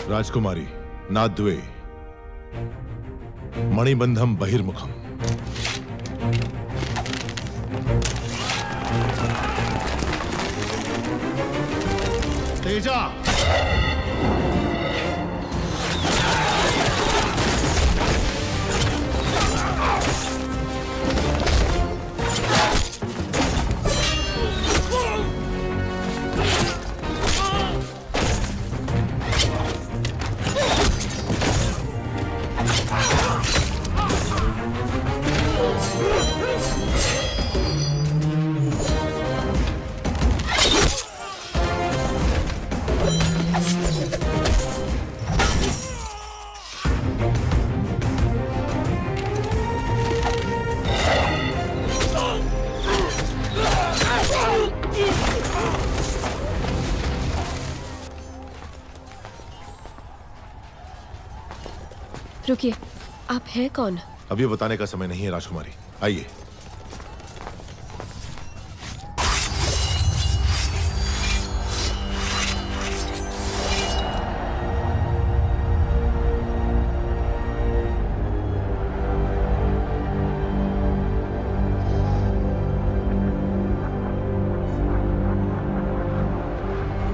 राजकुमारी नाद्वे मणिबंधम बहिर्मुखम। तेजा रुकिए, आप हैं कौन? अब ये बताने का समय नहीं है राजकुमारी, आइए।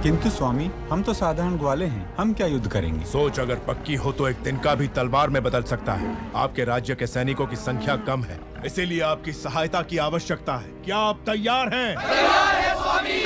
किंतु स्वामी, हम तो साधारण ग्वाले हैं, हम क्या युद्ध करेंगे? सोच अगर पक्की हो तो एक तिनका भी तलवार में बदल सकता है। आपके राज्य के सैनिकों की संख्या कम है, इसीलिए आपकी सहायता की आवश्यकता है। क्या आप तैयार हैं? तैयार है स्वामी।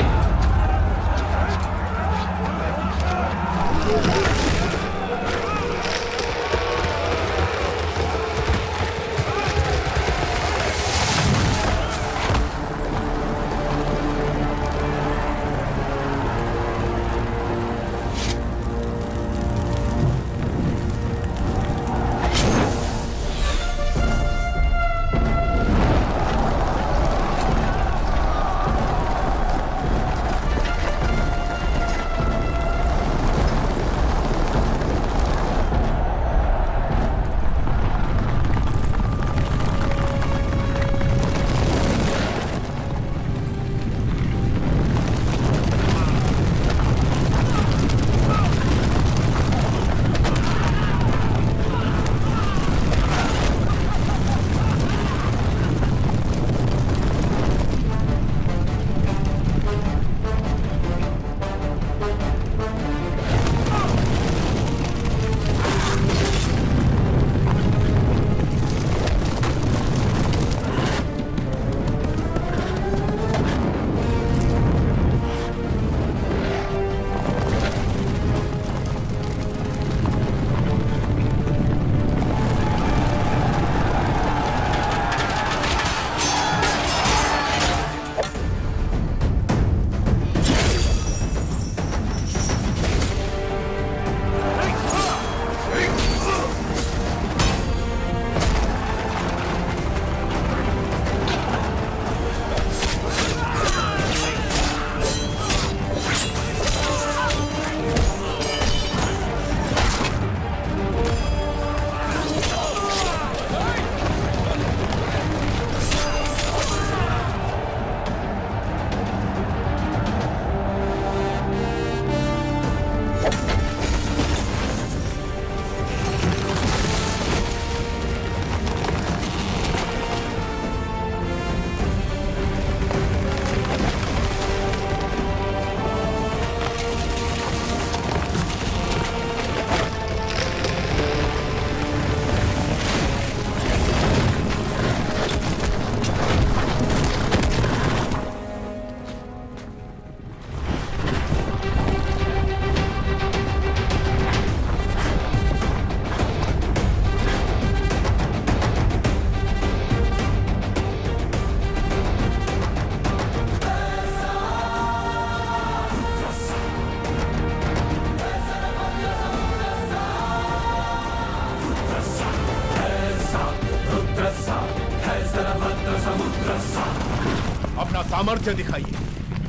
सामर्थ्य दिखाइए।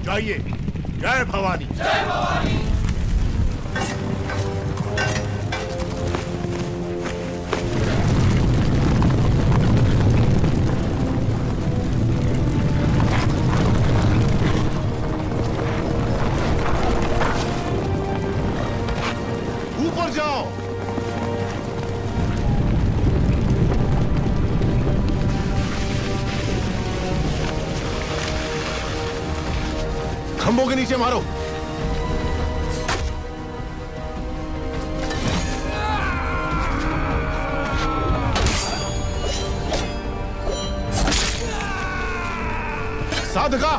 जाइए। जय भवानी। ऊपर जाओ। खंभों के नीचे मारो। साधका।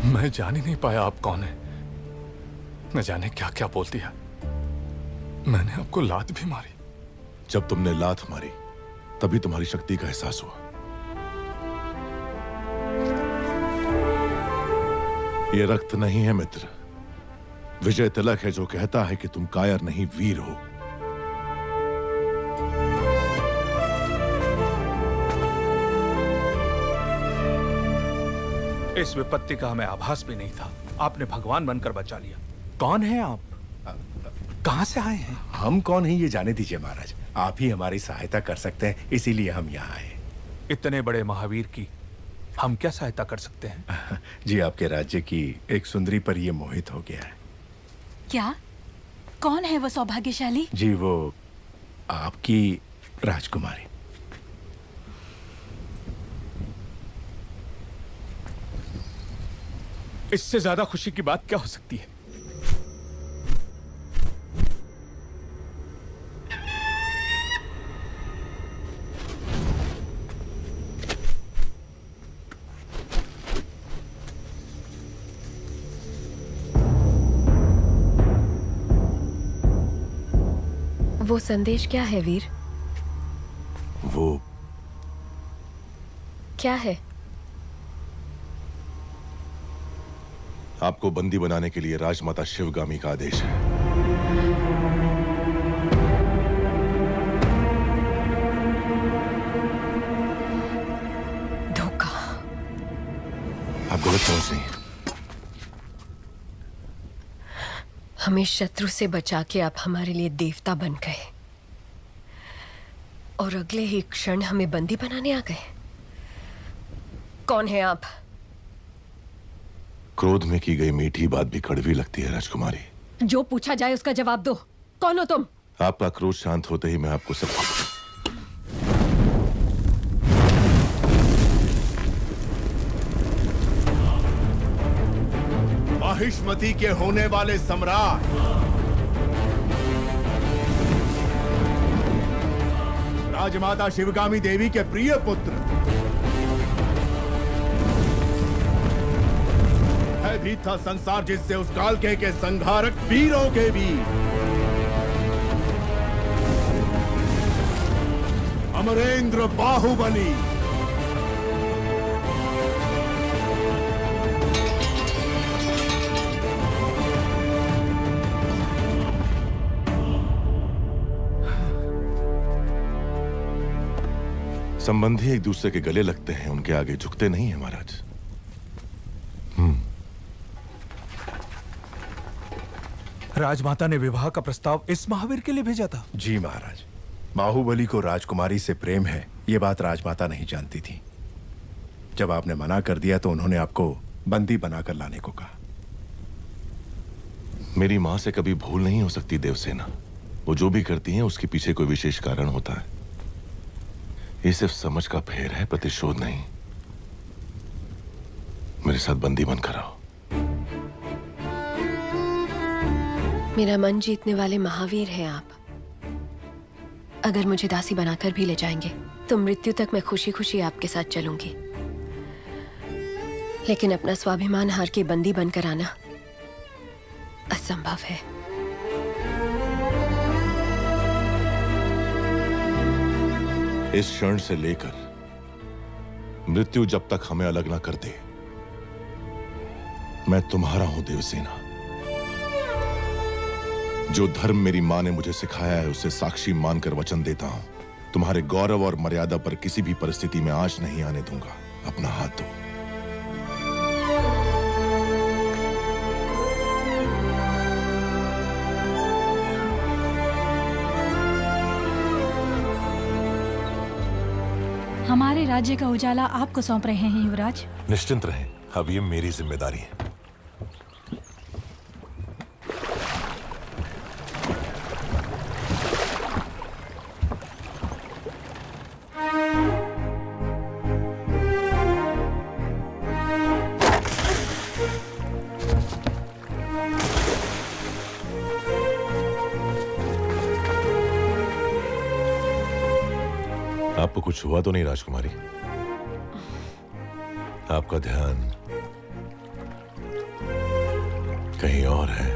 मैं जान ही नहीं पाया आप कौन है। न जाने क्या क्या बोल दिया। मैंने आपको लात भी मारी। जब तुमने लात मारी तभी तुम्हारी शक्ति का एहसास हुआ। ये रक्त नहीं है मित्र, विजय तिलक है जो कहता है कि तुम कायर नहीं वीर हो। इस विपत्ति का हमें आभास भी नहीं था। आपने भगवान बनकर बचा लिया। कौन है आप? कहां से आए हैं? हम कौन हैं ये जाने दीजिए महाराज। आप ही हमारी सहायता कर सकते हैं, इसीलिए हम यहाँ आए। इतने बड़े महावीर की हम क्या सहायता कर सकते हैं? जी, आपके राज्य की एक सुंदरी पर ये मोहित हो गया है। क्या? कौन है वो सौभाग्यशाली? जी, वो आपकी राजकुमारी। इससे ज्यादा खुशी की बात क्या हो सकती है? वो संदेश क्या है वीर? वो क्या है? आपको बंदी बनाने के लिए राजमाता शिवगामी का आदेश है। धोखा। आप गलत समझ रही हैं। हमें शत्रु से बचा के आप हमारे लिए देवता बन गए और अगले ही क्षण हमें बंदी बनाने आ गए। कौन है आप? क्रोध में की गई मीठी बात भी कड़वी लगती है राजकुमारी। जो पूछा जाए उसका जवाब दो। कौन हो तुम? आपका क्रोध शांत होते ही मैं आपको सब महिष्मती के होने वाले सम्राट राजमाता शिवगामी देवी के प्रिय पुत्र, भयभीत था संसार जिससे उस काल के संहारक वीरों के वीर अमरेंद्र बाहुबली। संबंधी एक दूसरे के गले लगते हैं, उनके आगे झुकते नहीं हैं महाराज। राजमाता ने विवाह का प्रस्ताव इस महावीर के लिए भेजा था। जी महाराज, बाहुबली को राजकुमारी से प्रेम है, ये बात राजमाता नहीं जानती थी। जब आपने मना कर दिया तो उन्होंने आपको बंदी बनाकर लाने को कहा। मेरी मां से कभी भूल नहीं हो सकती देवसेना। वो जो भी करती हैं उसके पीछे कोई विशेष कारण होता है। ये सिर्फ समझ का फेर है, प्रतिशोध नहीं। मेरे साथ बंदी बनकर आओ। मेरा मन जीतने वाले महावीर हैं आप। अगर मुझे दासी बनाकर भी ले जाएंगे तो मृत्यु तक मैं खुशी खुशी आपके साथ चलूंगी, लेकिन अपना स्वाभिमान हार के बंदी बनकर आना असंभव है। इस क्षण से लेकर मृत्यु जब तक हमें अलग ना कर दे, मैं तुम्हारा हूं देवसेना। जो धर्म मेरी मां ने मुझे सिखाया है उसे साक्षी मानकर वचन देता हूं, तुम्हारे गौरव और मर्यादा पर किसी भी परिस्थिति में आंच नहीं आने दूंगा। अपना हाथ दो। हमारे राज्य का उजाला आपको सौंप रहे हैं युवराज। निश्चिंत रहें, अब ये मेरी जिम्मेदारी है। आपको कुछ हुआ तो नहीं राजकुमारी? आपका ध्यान कहीं और है।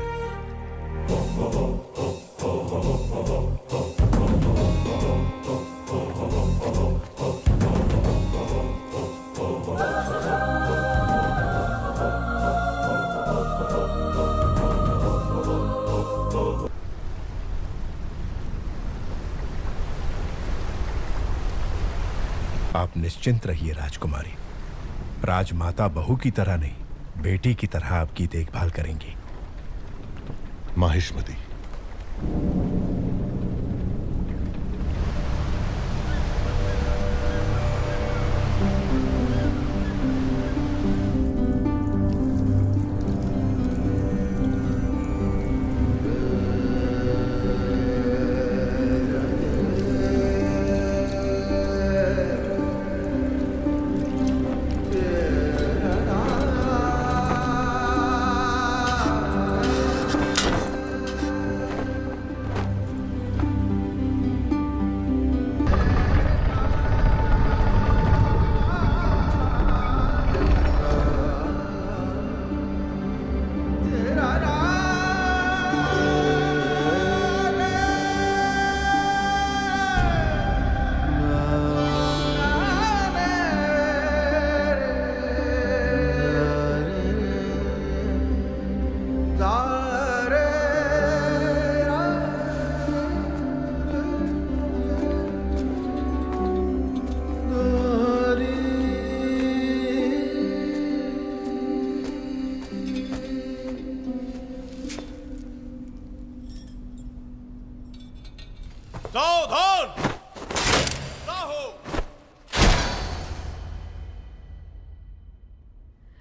आप निश्चिंत रहिए राजकुमारी। राजमाता बहू की तरह नहीं, बेटी की तरह आपकी देखभाल करेंगी। माहिष्मती,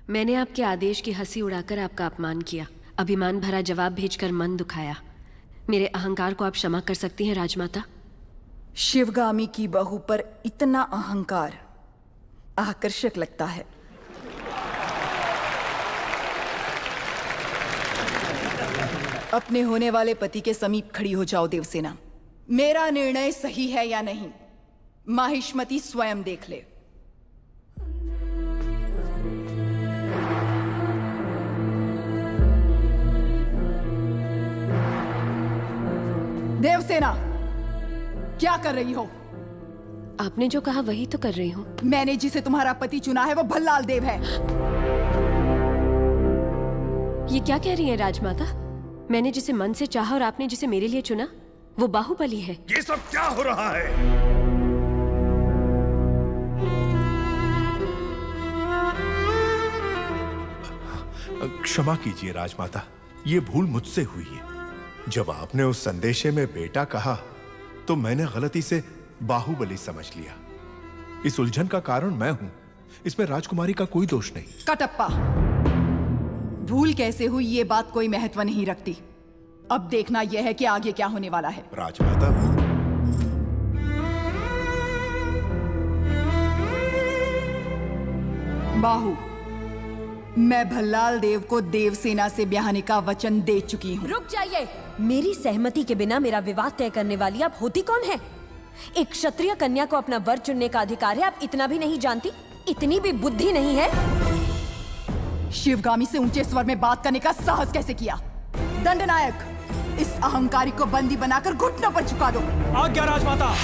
मैंने आपके आदेश की हंसी उड़ाकर आपका अपमान किया, अभिमान भरा जवाब भेजकर मन दुखाया। मेरे अहंकार को आप क्षमा कर सकती हैं राजमाता? शिवगामी की बहू पर इतना अहंकार आकर्षक लगता है। अपने होने वाले पति के समीप खड़ी हो जाओ देवसेना। मेरा निर्णय सही है या नहीं, माहिष्मती स्वयं देख ले। देवसेना, क्या कर रही हो? आपने जो कहा वही तो कर रही हूँ। मैंने जिसे तुम्हारा पति चुना है वो भल्लाल देव है। ये क्या कह रही है राजमाता? मैंने जिसे मन से चाहा और आपने जिसे मेरे लिए चुना वो बाहुबली है। ये सब क्या हो रहा है? क्षमा कीजिए राजमाता, ये भूल मुझसे हुई है। जब आपने उस संदेशे में बेटा कहा तो मैंने गलती से बाहुबली समझ लिया। इस उलझन का कारण मैं हूं, इसमें राजकुमारी का कोई दोष नहीं। कटप्पा, भूल कैसे हुई ये बात कोई महत्व नहीं रखती। अब देखना यह है कि आगे क्या होने वाला है। राजमाता, बाहु, मैं भल्लाल देव को देवसेना से ब्याहने का वचन दे चुकी हूँ। रुक जाइए। मेरी सहमति के बिना मेरा विवाह तय करने वाली आप होती कौन है? एक क्षत्रिय कन्या को अपना वर चुनने का अधिकार है, आप इतना भी नहीं जानती? इतनी भी बुद्धि नहीं है? शिवगामी से ऊंचे स्वर में बात करने का साहस कैसे किया? दंडनायक, इस अहंकारी को बंदी बनाकर घुटनों पर झुका दो। आज्ञा राजमाता।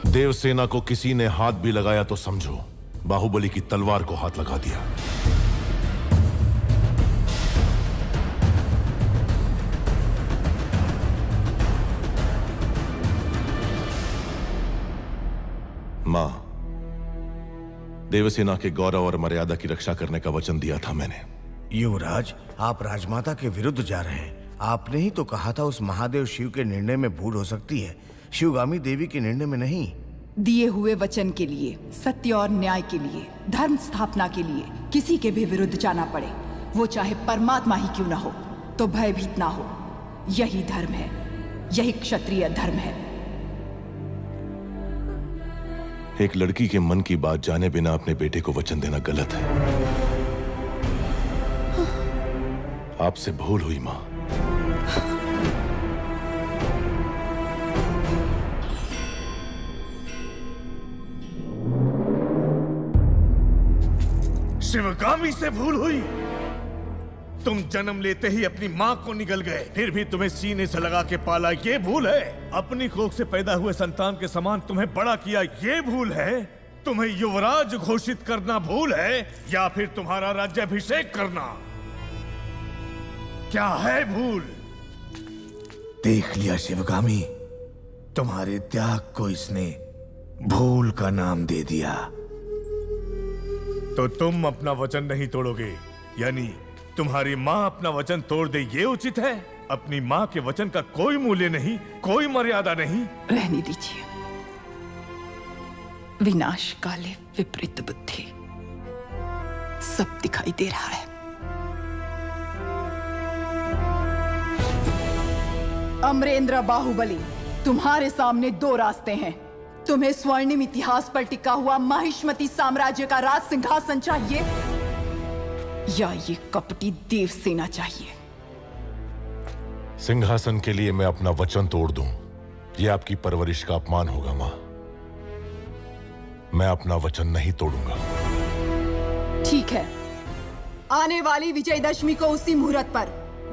देवसेना को किसी ने हाथ भी लगाया तो समझो बाहुबली की तलवार को हाथ लगा दिया। मां, देवसेना के गौरव और मर्यादा की रक्षा करने का वचन दिया था मैंने। युवराज, आप राजमाता के विरुद्ध जा रहे हैं। आपने ही तो कहा था उस महादेव शिव के निर्णय में भूल हो सकती है, शिवगामी देवी के निर्णय में नहीं। दिए हुए वचन के लिए, सत्य और न्याय के लिए, धर्म स्थापना के लिए किसी के भी विरुद्ध जाना पड़े, वो चाहे परमात्मा ही क्यों ना हो, तो भयभीत ना हो। यही धर्म है, यही क्षत्रिय धर्म है। एक लड़की के मन की बात जाने बिना अपने बेटे को वचन देना गलत है। आपसे भूल हुई मां। शिवगामी से भूल हुई? तुम जन्म लेते ही अपनी माँ को निगल गए, फिर भी तुम्हें सीने से लगा के पाला, ये भूल है? अपनी कोख से पैदा हुए संतान के समान तुम्हें बड़ा किया, ये भूल है? तुम्हें युवराज घोषित करना भूल है, या फिर तुम्हारा राज्याभिषेक करना? क्या है भूल? देख लिया शिवगामी, तुम्हारे त्याग को इसने भूल का नाम दे दिया। तो तुम अपना वचन नहीं तोड़ोगे, यानी तुम्हारी माँ अपना वचन तोड़ दे, ये उचित है? अपनी माँ के वचन का कोई मूल्य नहीं, कोई मर्यादा नहीं। रहने दीजिए। विनाश काले विपरीत बुद्धि, सब दिखाई दे रहा है। अमरेंद्र बाहुबली, तुम्हारे सामने दो रास्ते हैं। तुम्हें स्वर्णिम इतिहास पर टिका हुआ माहिष्मती साम्राज्य का राज सिंहासन चाहिए, या ये कपटी देवसेना चाहिए? सिंहासन के लिए मैं अपना वचन तोड़ दूं, यह आपकी परवरिश का अपमान होगा मां। मैं अपना वचन नहीं तोड़ूंगा। ठीक है, आने वाली विजयदशमी को उसी मुहूर्त पर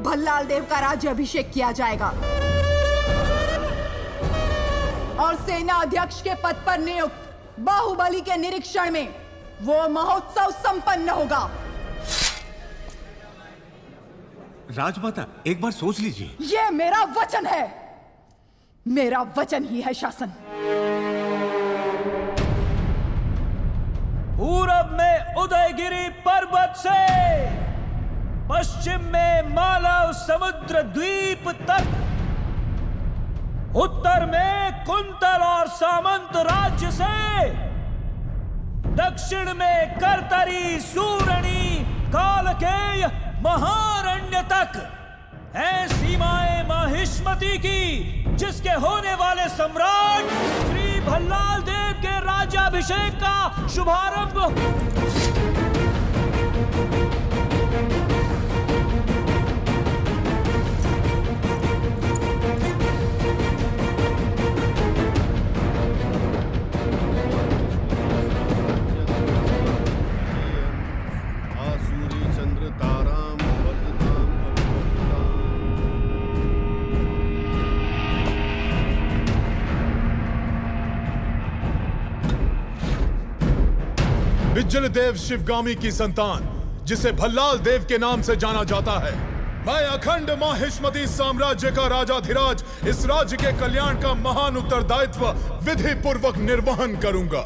भल्लाल देव का राज्य अभिषेक किया जाएगा और सेना अध्यक्ष के पद पर नियुक्त बाहुबली के निरीक्षण में वो महोत्सव संपन्न होगा। राजमाता, एक बार सोच लीजिए। ये मेरा वचन है, मेरा वचन ही है शासन। पूरब में उदयगिरी पर्वत से पश्चिम में मालव समुद्र द्वीप तक, उत्तर में कुंतल और सामंत राज्य से, दक्षिण में करतरी, सूरणी, कालकेय, महारण्य तक है सीमाएं माहिष्मती की, जिसके होने वाले सम्राट श्री भल्लाल देव के राज्याभिषेक का शुभारंभ विज्जल देव शिवगामी की संतान, जिसे भल्लाल देव के नाम से जाना जाता है, मैं अखंड माहिष्मती साम्राज्य का राजाधिराज इस राज्य के कल्याण का महान उत्तरदायित्व विधि पूर्वक निर्वहन करूंगा।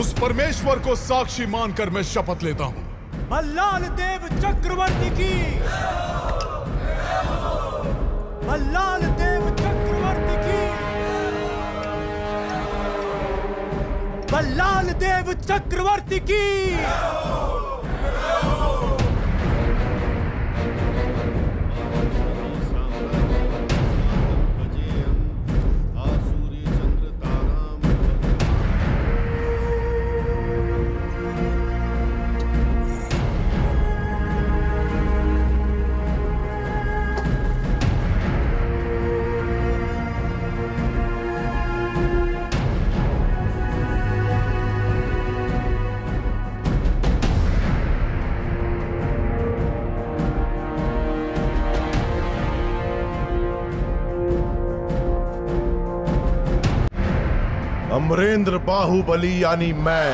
उस परमेश्वर को साक्षी मानकर मैं शपथ लेता हूँ। मल्लाल देव चक्रवर्ती की, मल्लाल देव चक्रवर्ती की, मल्लाल देव चक्रवर्ती की। अमरेंद्र बाहुबली यानी मैं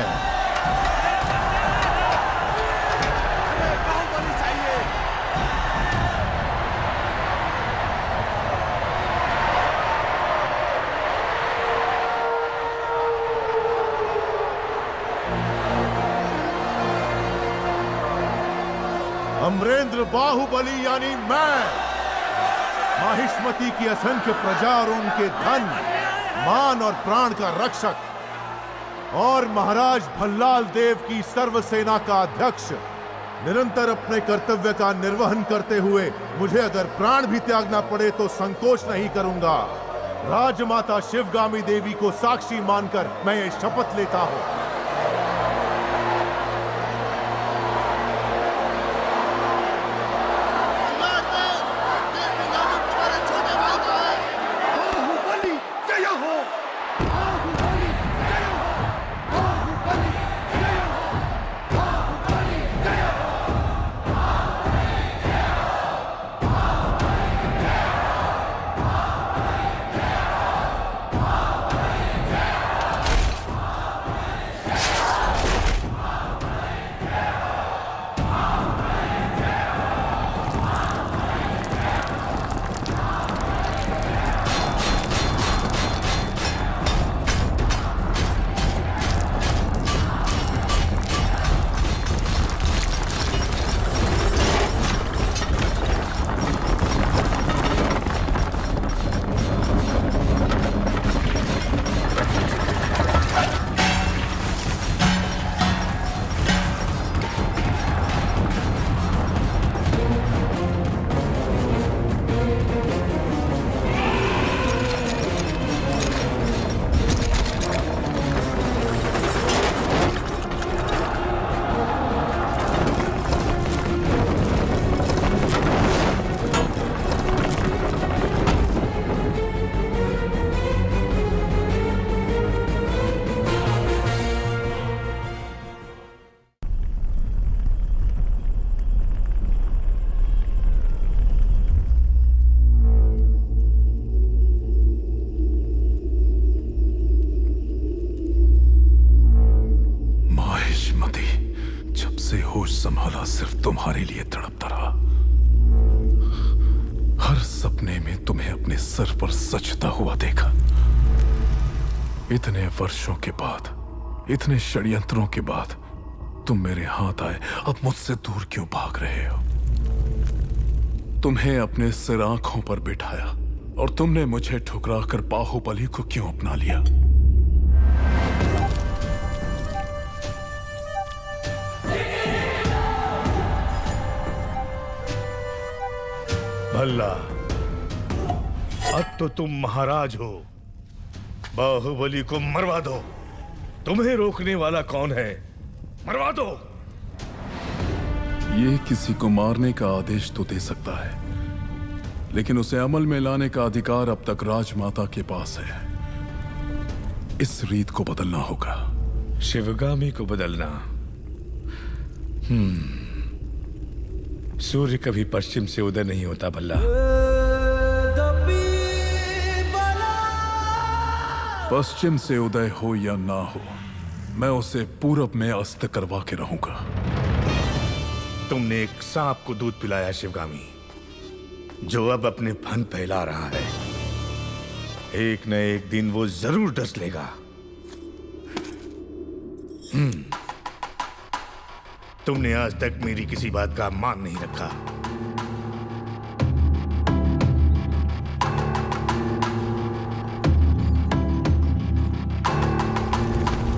अमरेंद्र बाहुबली यानी मैं माहिष्मती की असंख्य प्रजा और उनके धन, मान और प्राण का रक्षक और महाराज भल्लाल देव की सर्व सेना का अध्यक्ष निरंतर अपने कर्तव्य का निर्वहन करते हुए मुझे अगर प्राण भी त्यागना पड़े तो संकोच नहीं करूंगा। राजमाता शिवगामी देवी को साक्षी मानकर मैं ये शपथ लेता हूं। संभाला सिर्फ तुम्हारे लिए तड़पता रहा। हर सपने में तुम्हें अपने सर पर सजता हुआ देखा। इतने वर्षों के बाद, इतने षड्यंत्रों के बाद तुम मेरे हाथ आए, अब मुझसे दूर क्यों भाग रहे हो? तुम्हें अपने सिर आंखों पर बिठाया और तुमने मुझे ठुकराकर बाहुबली को क्यों अपना लिया? भल्ला, अब तो तुम महाराज हो। बाहुबली को मरवा दो। तुम्हें रोकने वाला कौन है? मरवा दो। ये किसी को मारने का आदेश तो दे सकता है, लेकिन उसे अमल में लाने का अधिकार अब तक राजमाता के पास है। इस रीत को बदलना होगा। शिवगामी को बदलना? सूर्य कभी पश्चिम से उदय नहीं होता भल्ला। पश्चिम से उदय हो या ना हो, मैं उसे पूरब में अस्त करवा के रहूंगा। तुमने एक सांप को दूध पिलाया शिवगामी। जो अब अपने फन फैला रहा है, एक न एक दिन वो जरूर डस लेगा। तुमने आज तक मेरी किसी बात का मान नहीं रखा।